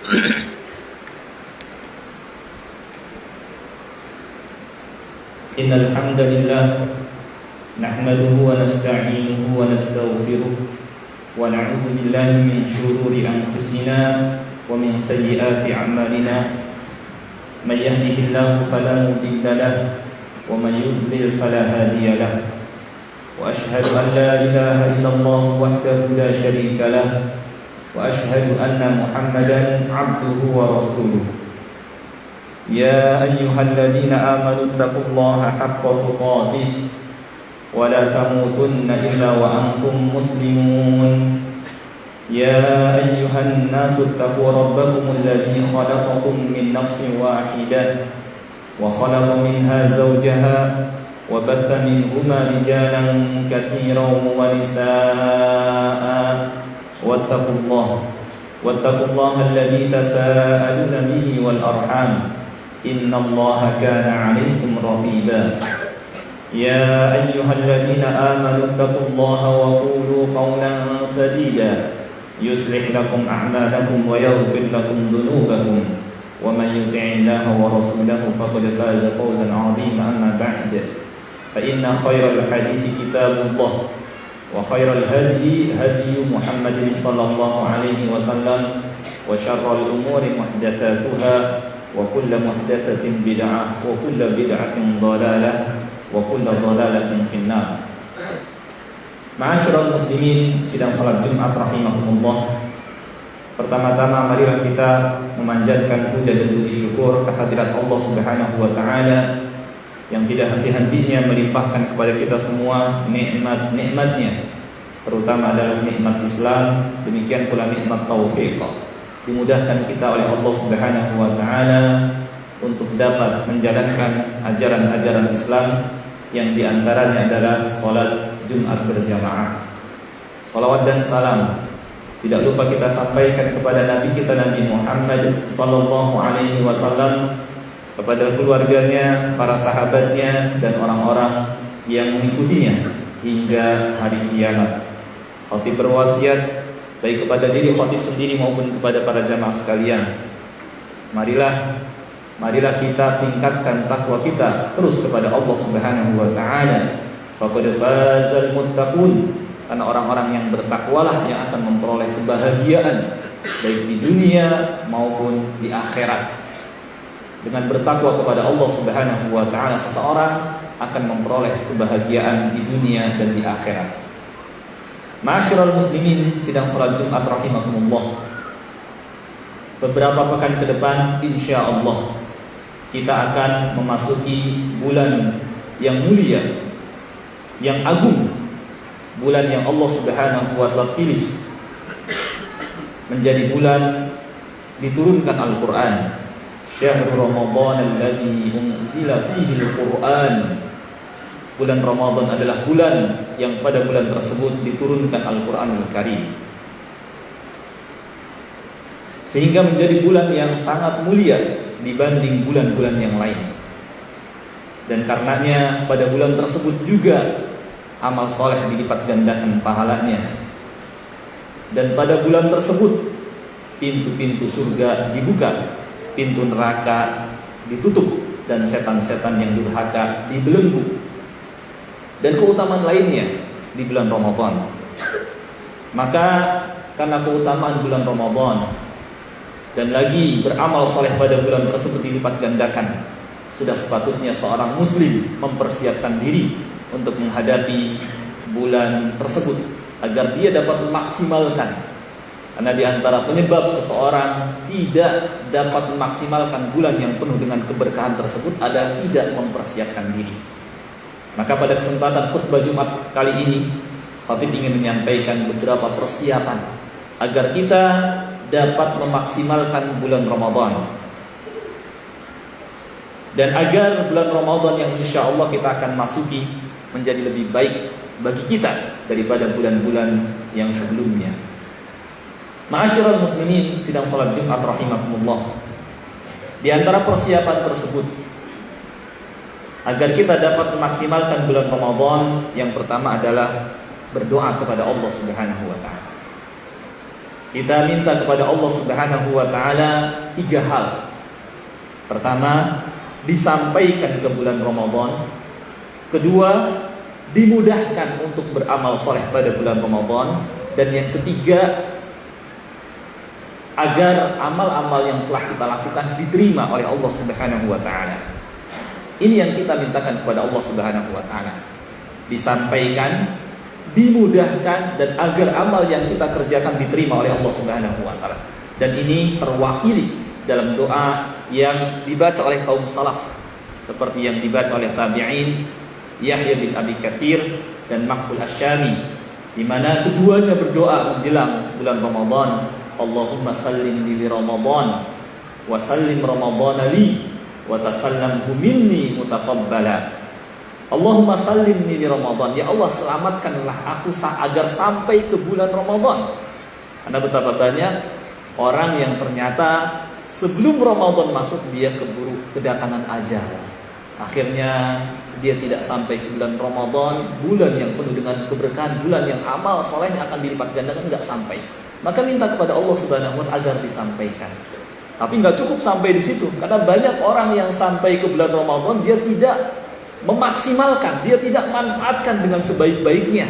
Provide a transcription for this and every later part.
إن الحمد لله نحمده ونستعينه ونستغفره ونعوذ بالله من شرور أنفسنا ومن سيئات أعمالنا من يهده الله فلا مضل له ومن يضلل فلا هادي له وأشهد أن لا إله إلا الله وحده لا شريك له وأشهد أن محمدا عبده ورسوله يا أيها الذين آمنوا اتقوا الله حق تقاته ولا تموتن إلا وأنتم مسلمون يا أيها الناس اتقوا ربكم الذي خلقكم من نفس واحدة وخلق منها زوجها وبث منهما رجالا كثيرا ونساء واتقوا الله الذي تساءلون به والأرحام إن الله كان عليكم رقيبا يا أيها الذين آمنوا اتقوا الله وقولوا قولا سديدا يصلح لكم أعمالكم ويغفر لكم ذنوبكم ومن يطع الله ورسوله فقد فاز فوزا عظيما أما بعد فإن خير الحديث كتاب الله وخير الهدي هدي محمد صلى الله عليه وسلم وشر الأمور محدثاتها وكل محدثة بدعة وكل بدعة ضلالة وكل ضلالة في النار. Ma'asyiral muslimin sidang salat Jumat rahimahumullah. Pertama-tama marilah kita memanjatkan puja dan puji syukur kehadirat Allah Subhanahu wa taala yang tidak henti-hentinya melimpahkan kepada kita semua nikmat-nikmatnya, terutama adalah nikmat Islam, demikian pula nikmat taufik. Dimudahkan kita oleh Allah Subhanahu wa taala untuk dapat menjalankan ajaran-ajaran Islam yang diantaranya adalah salat Jumat berjamaah. Salawat dan salam tidak lupa kita sampaikan kepada Nabi kita Nabi Muhammad sallallahu alaihi wasallam, kepada keluarganya, para sahabatnya dan orang-orang yang mengikutinya hingga hari kiamat. Khatib berwasiat baik kepada diri khatib sendiri maupun kepada para jamaah sekalian. Marilah kita tingkatkan takwa kita terus kepada Allah Subhanahu wa taala. Faqad fazal muttaqun, karena orang-orang yang bertakwalah yang akan memperoleh kebahagiaan baik di dunia maupun di akhirat. Dengan bertakwa kepada Allah Subhanahu wa taala seseorang akan memperoleh kebahagiaan di dunia dan di akhirat. Ma'asyiral muslimin sidang salat Jumat rahimakumullah. Beberapa pekan ke depan insyaallah kita akan memasuki bulan yang mulia, yang agung, bulan yang Allah Subhanahu wa taala pilih menjadi bulan diturunkan Al-Qur'an. Syahrul Ramadan alladzi unzila fihi al-Qur'an. Bulan Ramadan adalah bulan yang pada bulan tersebut diturunkan Al-Qur'anul Karim, sehingga menjadi bulan yang sangat mulia dibanding bulan-bulan yang lain. Dan karenanya pada bulan tersebut juga amal soleh dilipat gandakan pahalanya. Dan pada bulan tersebut pintu-pintu surga dibuka, pintu neraka ditutup, dan setan-setan yang durhaka dibelenggu. Dan keutamaan lainnya di bulan Ramadan. Maka karena keutamaan bulan Ramadan dan lagi beramal soleh pada bulan tersebut dilipat gandakan, sudah sepatutnya seorang muslim mempersiapkan diri untuk menghadapi bulan tersebut agar dia dapat memaksimalkan. Karena di antara penyebab seseorang tidak dapat memaksimalkan bulan yang penuh dengan keberkahan tersebut adalah tidak mempersiapkan diri. Maka pada kesempatan khutbah Jumat kali ini, khatib ingin menyampaikan beberapa persiapan agar kita dapat memaksimalkan bulan Ramadan, dan agar bulan Ramadan yang insya Allah kita akan masuki menjadi lebih baik bagi kita daripada bulan-bulan yang sebelumnya. Ma'asyiral muslimin sidang salat Jumat rahimakumullah. Di antara persiapan tersebut agar kita dapat memaksimalkan bulan Ramadan, yang pertama adalah berdoa kepada Allah Subhanahu wa taala. Kita minta kepada Allah Subhanahu wa taala 3 hal. Pertama, disampaikan ke bulan Ramadan. Kedua, dimudahkan untuk beramal soleh pada bulan Ramadan. Dan yang ketiga, agar amal-amal yang telah kita lakukan diterima oleh Allah Subhanahu wa taala. Ini yang kita mintakan kepada Allah Subhanahu wa taala. Disampaikan, dimudahkan, dan agar amal yang kita kerjakan diterima oleh Allah Subhanahu wa taala. Dan ini terwakili dalam doa yang dibaca oleh kaum salaf, seperti yang dibaca oleh tabi'in Yahya bin Abi Katsir dan Makhul Asy-Syami, di mana keduanya berdoa menjelang bulan Ramadan, Allahumma sallim li Ramadan wa sallim Ramadan li wa tasallamhu minni mutaqabbala. Allahumma sallimni li Ramadan, ya Allah selamatkanlah aku agar sampai ke bulan Ramadan. Karena betapa banyak orang yang ternyata sebelum Ramadan masuk dia keburu kedatangan ajal. Akhirnya dia tidak sampai ke bulan Ramadan, bulan yang penuh dengan keberkahan, bulan yang amal solehnya akan dilipat gandakan, nggak sampai. Maka minta kepada Allah Subhanahu wa taala agar disampaikan. Tapi nggak cukup sampai di situ, karena banyak orang yang sampai ke bulan Ramadan dia tidak memaksimalkan, dia tidak manfaatkan dengan sebaik-baiknya.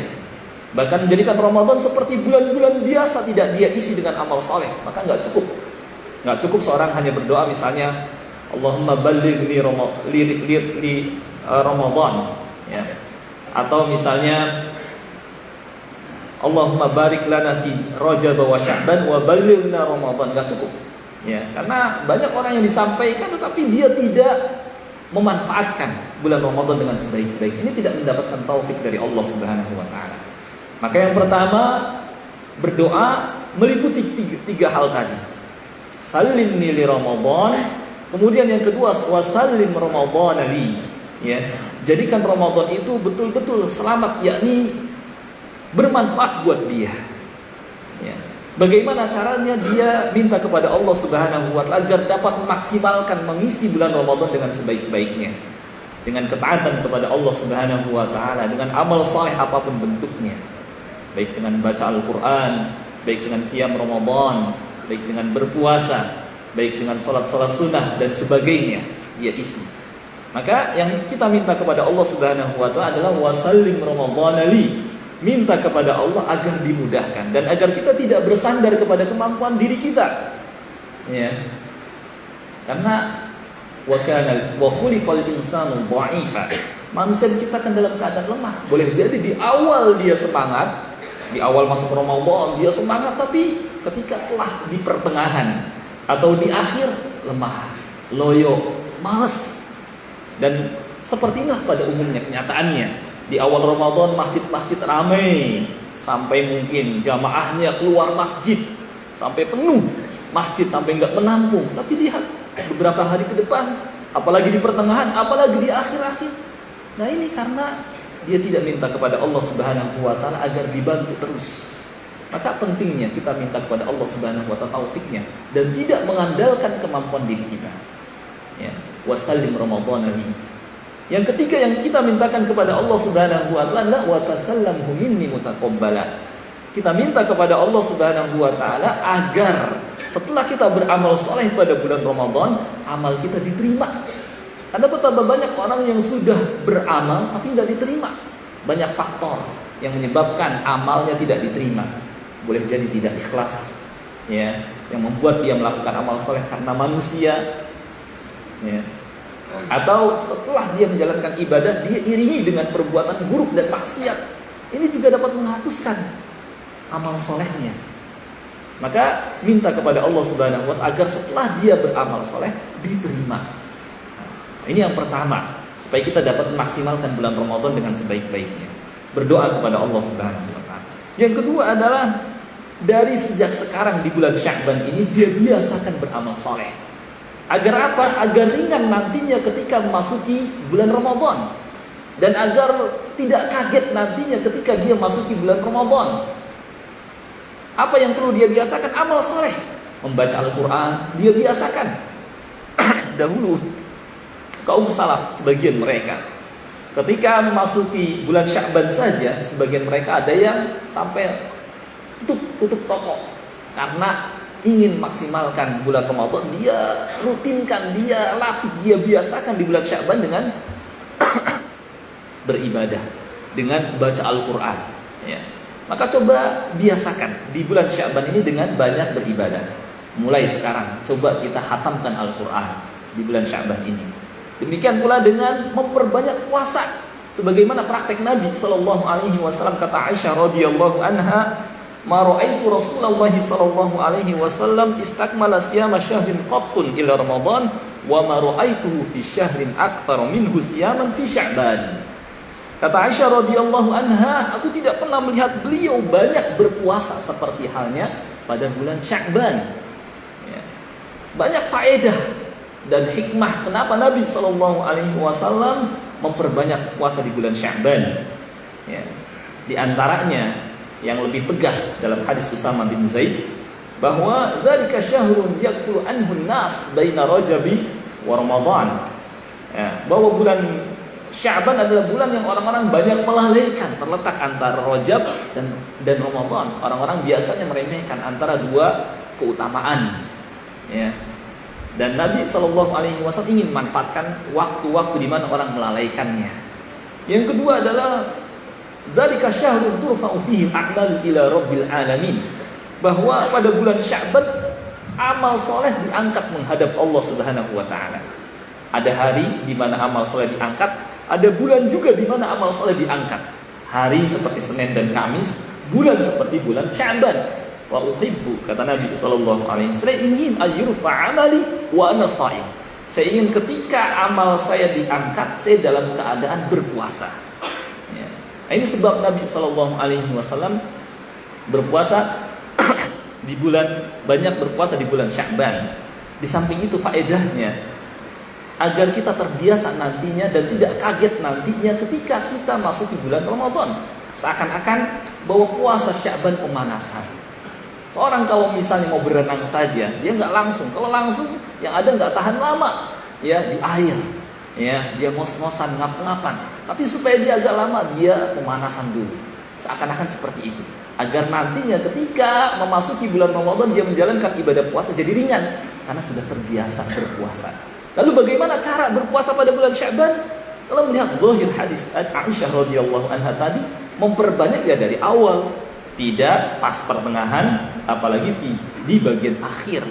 Bahkan menjadikan Ramadan seperti bulan-bulan biasa, tidak dia isi dengan amal soleh. Maka nggak cukup. Nggak cukup seorang hanya berdoa misalnya Allahumma balligh li Ramadan, ya. Atau misalnya Allahumma barik lana fi Rajab wa Sya'ban wa ballighna Ramadan. Nggak cukup, ya. Karena banyak orang yang disampaikan tetapi dia tidak memanfaatkan bulan Ramadan dengan sebaik-baik. Ini tidak mendapatkan taufik dari Allah Subhanahu wa taala. Maka yang pertama, berdoa meliputi 3 hal tadi. Sallimni li Ramadan. Kemudian yang kedua, wasallim Ramadan li. Ya, jadikan Ramadan itu betul-betul selamat, yakni bermanfaat buat dia. Ya. Bagaimana caranya dia minta kepada Allah Subhanahu wa taala agar dapat memaksimalkan mengisi bulan Ramadan dengan sebaik-baiknya, dengan ketaatan kepada Allah Subhanahu wa taala, dengan amal saleh apapun bentuknya, baik dengan baca Al-Qur'an, baik dengan qiyam Ramadan, baik dengan berpuasa, baik dengan salat-salat sunnah dan sebagainya, dia isi. Maka yang kita minta kepada Allah Subhanahu wa taala adalah wasallim Ramadan li. Minta kepada Allah agar dimudahkan dan agar kita tidak bersandar kepada kemampuan diri kita. Ya. Karena wa khuliqal insanu dha'ifa. Manusia diciptakan dalam keadaan lemah. Boleh jadi di awal dia semangat, di awal masuk Ramadan dia semangat, tapi ketika telah di pertengahan atau di akhir lemah, loyo, malas. Dan seperti inilah pada umumnya kenyataannya. Di awal Ramadan masjid-masjid ramai, sampai mungkin jamaahnya keluar masjid sampai penuh masjid, sampai nggak menampung. Tapi lihat beberapa hari ke depan, apalagi di pertengahan, apalagi di akhir-akhir. Nah ini karena dia tidak minta kepada Allah Subhanahu wa taala agar dibantu terus. Maka pentingnya kita minta kepada Allah Subhanahu wa taala taufiknya dan tidak mengandalkan kemampuan diri kita. Ya, wasallim Ramadan li. Yang ketiga yang kita mintakan kepada Allah Subhanahu wa taala, wa tasallamhu minni mutaqabbala. Kita minta kepada Allah Subhanahu wa taala agar setelah kita beramal soleh pada bulan Ramadan, amal kita diterima. Karena betapa banyak orang yang sudah beramal tapi tidak diterima. Banyak faktor yang menyebabkan amalnya tidak diterima. Boleh jadi tidak ikhlas, ya, yang membuat dia melakukan amal soleh karena manusia, ya. Atau setelah dia menjalankan ibadah, dia iringi dengan perbuatan buruk dan maksiat. Ini juga dapat menghapuskan amal solehnya. Maka minta kepada Allah Subhanahu wa taala agar setelah dia beramal soleh diterima. Ini yang pertama, supaya kita dapat memaksimalkan bulan Ramadan dengan sebaik-baiknya. Berdoa kepada Allah Subhanahu wa taala. Yang kedua adalah dari sejak sekarang di bulan Sya'ban ini dia biasakan beramal soleh. Agar apa? Agar ringan nantinya ketika memasuki bulan Ramadan. Dan agar tidak kaget nantinya ketika dia masuki bulan Ramadan. Apa yang perlu dia biasakan? Amal soleh. Membaca Al-Quran, dia biasakan. Dahulu, kaum salaf, sebagian mereka, ketika memasuki bulan Sya'ban saja, sebagian mereka ada yang sampai tutup toko. karena ingin maksimalkan bulan Ramadan, dia rutinkan, dia latih, dia biasakan di bulan Sya'ban dengan beribadah, dengan baca Al-Quran, ya. Maka coba biasakan di bulan Sya'ban ini dengan banyak beribadah. Mulai sekarang coba kita hatamkan Al-Quran di bulan Sya'ban ini. Demikian pula dengan memperbanyak puasa, sebagaimana praktek Nabi Sallallahu Alaihi Wasallam. Kata Aisyah radhiyallahu anha, "Ma ra'aitu Rasulullah sallallahu alaihi wasallam istakmala siyama syahrin qattun ila Ramadan wa ma ra'aituhu fi syahrin aktsara minhu siyaman fi Sya'ban." Kata Aisyah radhiyallahu anha, aku tidak pernah melihat beliau banyak berpuasa seperti halnya pada bulan Sya'ban. Ya. Banyak faedah dan hikmah kenapa Nabi sallallahu alaihi wasallam memperbanyak puasa di bulan Sya'ban. Ya. Di antaranya yang lebih tegas dalam hadis Usama bin Zaid, bahwa dzalika syahrun yakfulu anhu an-nas baina Rajabi wa Ramadan. Ya, bahwa bulan Sya'ban adalah bulan yang orang-orang banyak melalaikan, terletak antara Rajab dan Ramadan. Orang-orang biasanya meremehkan antara dua keutamaan. Ya. Dan Nabi Shallallahu Alaihi Wasallam ingin manfaatkan waktu-waktu di mana orang melalaikannya. Yang kedua adalah dzalika syahrun turfa'u fihi al-a'mal ila rabbil alamin, bahwa pada bulan Sya'ban amal soleh diangkat menghadap Allah Subhanahu wa taala. Ada hari di mana amal soleh diangkat, ada bulan juga di mana amal soleh diangkat. Hari seperti Senin dan Kamis, bulan seperti bulan Sya'ban. Wa uhibbu, kata Nabi sallallahu alaihi wasallam, saya ingin ayyurfa amali wa ana shaim. Saya ingin ketika amal saya diangkat, saya dalam keadaan berpuasa. Ya. Ini sebab Nabi sallallahu alaihi wasallam berpuasa di bulan, banyak berpuasa di bulan Sya'ban. Di samping itu faedahnya agar kita terbiasa nantinya dan tidak kaget nantinya ketika kita masuk di bulan Ramadan. Seakan-akan bahwa puasa Sya'ban pemanasan. Seorang kalau misalnya mau berenang saja, dia nggak langsung. Kalau langsung, yang ada nggak tahan lama, ya di air, ya dia ngos-ngosan, ngap-ngapan. Tapi supaya dia agak lama, dia pemanasan dulu. Seakan-akan seperti itu. Agar nantinya ketika memasuki bulan Ramadan, dia menjalankan ibadah puasa jadi ringan, karena sudah terbiasa berpuasa. Lalu bagaimana cara berpuasa pada bulan Sya'ban? Kalau melihat zahir hadis Aisyah radhiyallahu anha tadi, memperbanyak ya dari awal. Tidak pas pertengahan, apalagi di bagian akhir,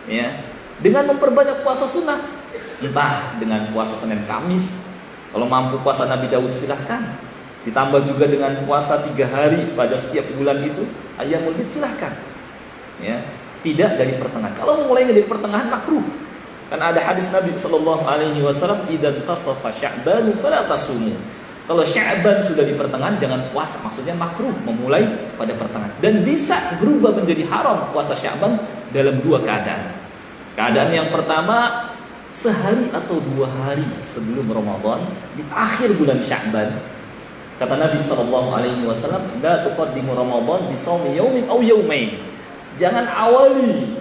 ya. Dengan memperbanyak puasa sunnah, entah dengan puasa Senin Kamis, kalau mampu puasa Nabi Daud silahkan. Ditambah juga dengan puasa 3 hari pada setiap bulan itu, Ayyamul Bid silahkan, ya. Tidak dari pertengahan. Kalau memulainya dari pertengahan makruh. Karena ada hadis Nabi Sallallahu Alaihi Wasallam, idan tasafa Sya'ban fala tasumu. Kalau Sya'ban sudah di pertengahan, jangan puasa. Maksudnya makruh memulai pada pertengahan. Dan bisa berubah menjadi haram puasa Sya'ban dalam 2 keadaan. Keadaan yang pertama, sehari atau 2 hari sebelum Ramadan, di akhir bulan Sya'ban. Kata Nabi SAW, la tuqaddimu Ramadan bi shaumi yaumin aw yaumain. Jangan awali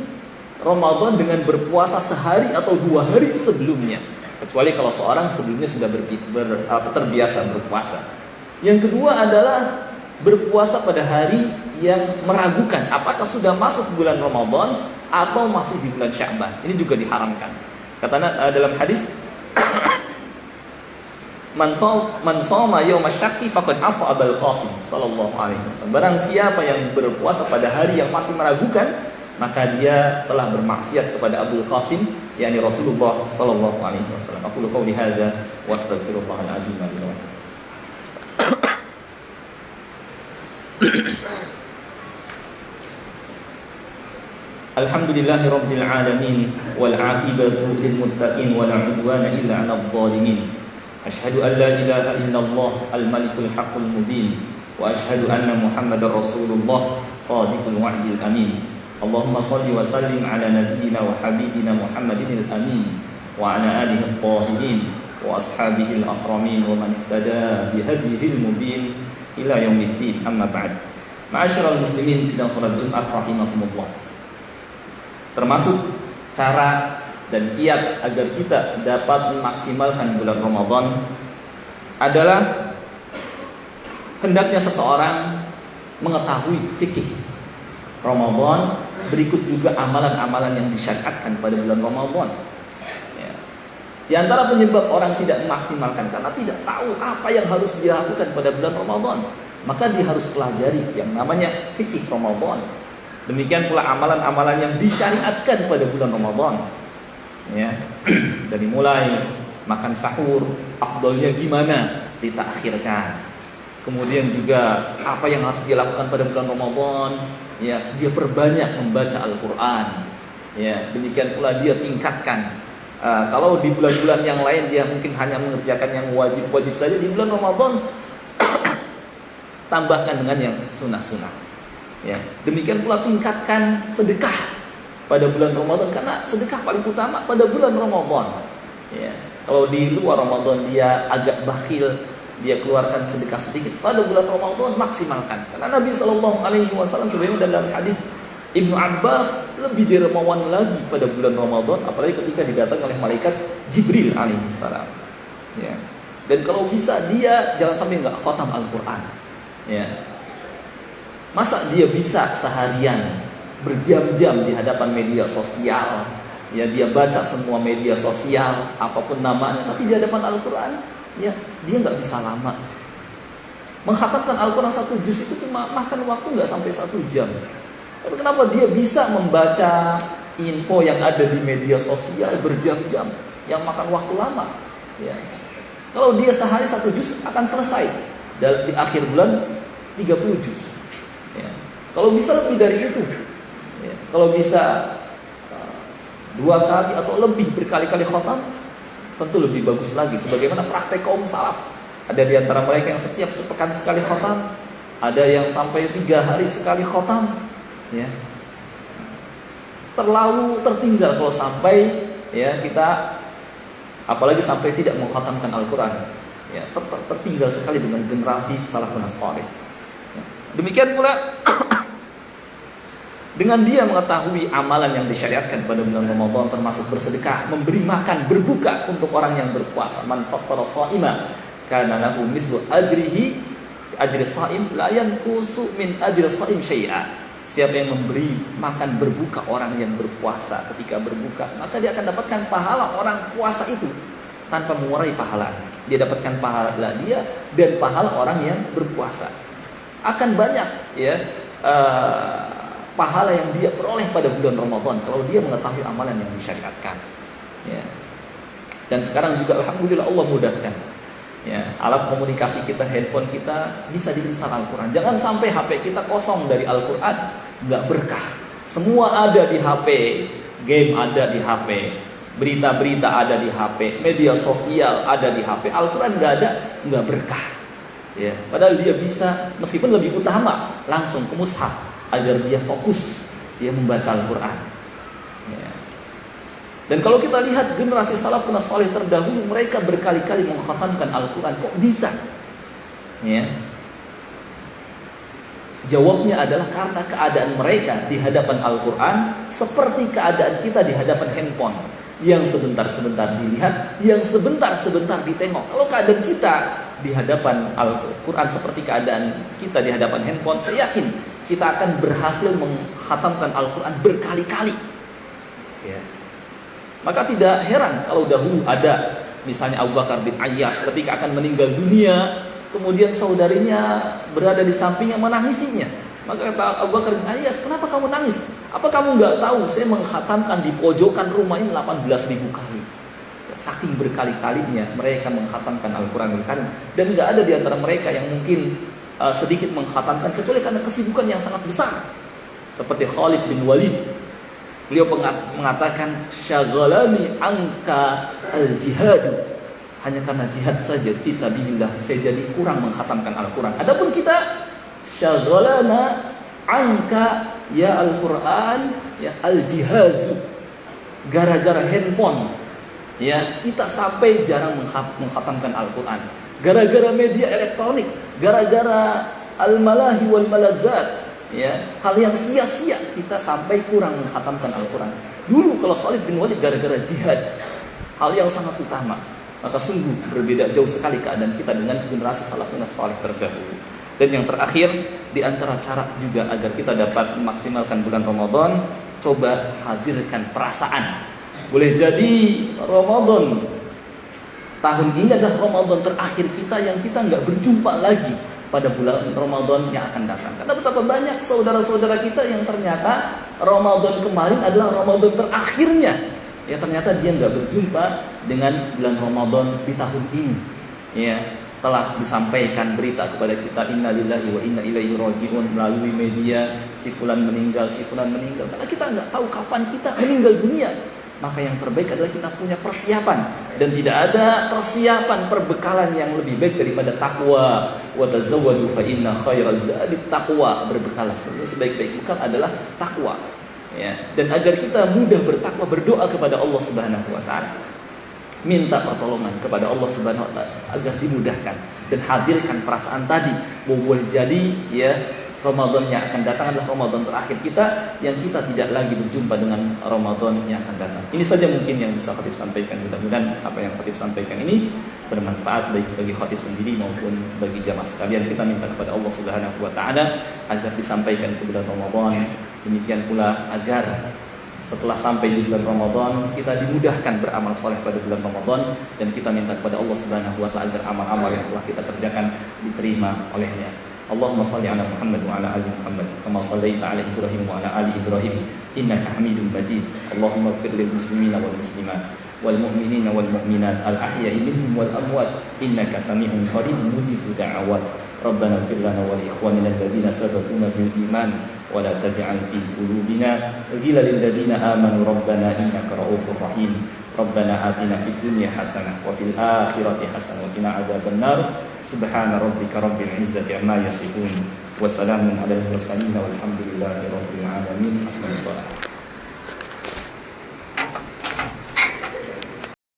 Ramadan dengan berpuasa sehari atau 2 hari sebelumnya. Kecuali kalau seorang sebelumnya sudah terbiasa berpuasa. Yang kedua adalah berpuasa pada hari yang meragukan apakah sudah masuk bulan Ramadan atau masih di bulan Sya'ban. Ini juga diharamkan. Kata dalam hadis, man shoma yauma syakki faqad asa Abul Qasim sallallahu alaihi wasallam. Barang siapa yang berpuasa pada hari yang masih meragukan, maka dia telah bermaksiat kepada Abul Qasim, yakni Rasulullah sallallahu alaihi wasallam. Aku qouli hadza wa astaghfirullahal azim li wa lakum. Alhamdulillahirabbil alamin wal 'aqibatu lil muttaqin wa la 'udwana illa 'alal zalimin. Asyhadu an la ilaha illallah al-malikul haqqul mubin wa asyhadu anna Muhammadar Rasulullah shadiqul wa'dil amin. Allahumma salli wa sallim ala nabiyyina wa habibina Muhammadin al-amin wa ala alihi at-tahirin wa ashabihi al-akramin wa man ihtada bihadihi al-mubin ila yaumiddin. Amma ba'd. Ma'asyiral muslimin sidang salat Jumat rahimakumullah. Termasuk cara dan kiat agar kita dapat memaksimalkan bulan Ramadan adalah hendaknya seseorang mengetahui fikih Ramadan berikut juga amalan-amalan yang disyariatkan pada bulan Ramadan. Ya. Di antara penyebab orang tidak memaksimalkan karena tidak tahu apa yang harus dilakukan pada bulan Ramadan, maka dia harus pelajari yang namanya fikih Ramadan. Demikian pula amalan-amalan yang disyariatkan pada bulan Ramadan. Ya. Dari mulai makan sahur, afdolnya gimana, ditakhirkan. Kemudian juga apa yang harus dilakukan pada bulan Ramadan, ya, dia perbanyak membaca Al-Qur'an. Ya, demikian pula dia tingkatkan. Kalau di bulan-bulan yang lain dia mungkin hanya mengerjakan yang wajib-wajib saja, di bulan Ramadan tambahkan dengan yang sunnah-sunnah. Ya, demikian pula tingkatkan sedekah pada bulan Ramadan karena sedekah paling utama pada bulan Ramadan. Ya, kalau di luar Ramadan dia agak bakhil, dia keluarkan sedekah sedikit, pada bulan Ramadan maksimalkan. Karena Nabi SAW sebagaimana dalam hadis Ibnu Abbas lebih dermawan lagi pada bulan Ramadan, apalagi ketika didatangi oleh malaikat Jibril alaihissalam. Ya. Dan kalau bisa dia jangan sampai nggak khatam Al-Quran. Ya. Masa dia bisa seharian berjam-jam di hadapan media sosial, ya, dia baca semua media sosial apapun namanya, tapi di hadapan Al-Quran, ya, dia nggak bisa lama. Mengkhatamkan Al-Quran 1 juz itu cuma makan waktu nggak sampai 1 jam. Tapi kenapa dia bisa membaca info yang ada di media sosial berjam-jam, yang makan waktu lama? Ya. Kalau dia sehari 1 juz akan selesai di akhir bulan 30 juz. Ya. Kalau bisa lebih dari itu, ya. Kalau bisa 2 kali atau lebih berkali-kali khatam, tentu lebih bagus lagi. Sebagaimana praktek kaum salaf, ada di antara mereka yang setiap sepekan sekali khatam, ada yang sampai 3 hari sekali khatam. Ya, terlalu tertinggal kalau sampai, ya, kita apalagi sampai tidak mengkhatamkan Al-Quran. Ya, tertinggal sekali dengan generasi salafun salih. Ya. Demikian pula dengan dia mengetahui amalan yang disyariatkan pada bulan Ramadan, termasuk bersedekah, memberi makan, berbuka untuk orang yang berpuasa. Man fattara sha'iman kana lahu mithlu ajri shaim la yanqusu min ajri shaim syai'a. Siapa yang memberi makan berbuka orang yang berpuasa, ketika berbuka, maka dia akan dapatkan pahala orang puasa itu tanpa mengurangi pahala. Dia dapatkan pahala dia dan pahala orang yang berpuasa. Akan banyak, ya, pahala yang dia peroleh pada bulan Ramadan kalau dia mengetahui amalan yang disyariatkan. Ya. Dan sekarang juga alhamdulillah Allah mudahkan. Ya, alat komunikasi kita, handphone kita bisa diinstal Al-Quran. Jangan sampai HP kita kosong dari Al-Quran, nggak berkah. Semua ada di HP, game ada di HP, berita-berita ada di HP, media sosial ada di HP. Al-Quran nggak ada, nggak berkah. Ya, padahal dia bisa, meskipun lebih utama, langsung ke mushaf agar dia fokus, dia membaca Al-Quran. Ya. Dan kalau kita lihat generasi salafun salih terdahulu, mereka berkali-kali mengkhatamkan Al-Quran. Kok bisa? Ya. Jawabnya adalah karena keadaan mereka di hadapan Al-Quran seperti keadaan kita di hadapan handphone, yang sebentar-sebentar dilihat, yang sebentar-sebentar ditengok. Kalau keadaan kita di hadapan Al-Quran seperti keadaan kita di hadapan handphone, saya yakin kita akan berhasil mengkhatamkan Al-Quran berkali-kali. Ya. Maka tidak heran kalau dahulu ada misalnya Abu Bakar bin Ayyash ketika akan meninggal dunia, kemudian saudarinya berada di sampingnya menangisinya. Maka kata Abu Bakar bin Ayyash, kenapa kamu nangis? Apa kamu nggak tahu saya mengkhatamkan di pojokan rumah ini 18.000 kali. Saking berkali-kalinya mereka mengkhatamkan Al-Quran Al-Karim. Dan nggak ada di antara mereka yang mungkin sedikit mengkhatamkan kecuali karena kesibukan yang sangat besar. Seperti Khalid bin Walid. Beliau mengatakan, syaghalani angka al-jihadu. Hanya karena jihad saja fisabilillah saya jadi kurang mengkhatamkan Al-Quran. Adapun kita, syaghalana angka ya Al-Quran ya al-jihazu. Gara-gara handphone, ya, kita sampai jarang mengkhatamkan Al-Quran. Gara-gara media elektronik, gara-gara al-malahi wal maladzat, ya, hal yang sia-sia kita sampai kurang mengkhatamkan Al-Quran. Dulu kalau Khalid bin Walid gara-gara jihad, hal yang sangat utama. Maka sungguh berbeda jauh sekali keadaan kita dengan generasi salafun salih terdahulu. Dan yang terakhir, di antara cara juga agar kita dapat memaksimalkan bulan Ramadan, coba hadirkan perasaan. Boleh jadi Ramadan tahun ini adalah Ramadan terakhir kita yang kita nggak berjumpa lagi pada bulan Ramadan yang akan datang. Karena betapa banyak saudara-saudara kita yang ternyata Ramadan kemarin adalah Ramadan terakhirnya. Ya, ternyata dia nggak berjumpa dengan bulan Ramadan di tahun ini. Ya, telah disampaikan berita kepada kita inna lillahi wa inna ilaihi raji'un melalui media, si fulan meninggal. Karena kita nggak tahu kapan kita meninggal dunia. Maka yang terbaik adalah kita punya persiapan, dan tidak ada persiapan perbekalan yang lebih baik daripada takwa. Wa tazawwadu fa inna khairaz zadi taqwa. Berbekalah, sebaik-baik bekal adalah takwa. Ya, dan agar kita mudah bertakwa, berdoa kepada Allah Subhanahu wa taala. Minta pertolongan kepada Allah Subhanahu wa taala agar dimudahkan, dan hadirkan perasaan tadi. Boleh jadi ya Ramadan yang akan datang adalah Ramadan terakhir kita, yang kita tidak lagi berjumpa dengan Ramadan yang akan datang. Ini saja mungkin yang bisa khatib sampaikan. Mudah-mudahan apa yang khatib sampaikan ini bermanfaat baik bagi khatib sendiri maupun bagi jamaah sekalian. Kita minta kepada Allah Subhanahu wa taala agar disampaikan ke bulan Ramadan. Demikian pula agar setelah sampai di bulan Ramadan kita dimudahkan beramal soleh pada bulan Ramadan, dan kita minta kepada Allah Subhanahu wa taala agar amal-amal yang telah kita kerjakan diterima olehnya. Allahumma salli ala Muhammad wa ala ali Muhammad kama sallaita ala Ibrahim wa ala ali Ibrahim innaka Hamidum Majid. Allahumma ighfir lil muslimina wal muslimat wal mu'minina wal mu'minat al ahya'i minhum wal amwat innaka sami'un qaribun mujibud da'awat. Rabbana ighfir lana wa li ikhwanina alladhina sabaquna bil iman wa la taj'al fi qulubina ghillan lil ladzina amanu rabbana innaka ra'ufur rahim. Rabbana atina fid dunya hasanah wa fil akhirati hasanah wa qina adzabannar. Subhana rabbika rabbil izzati amma yasifun wa salamun alal mursalin walhamdulillahi rabbil alamin.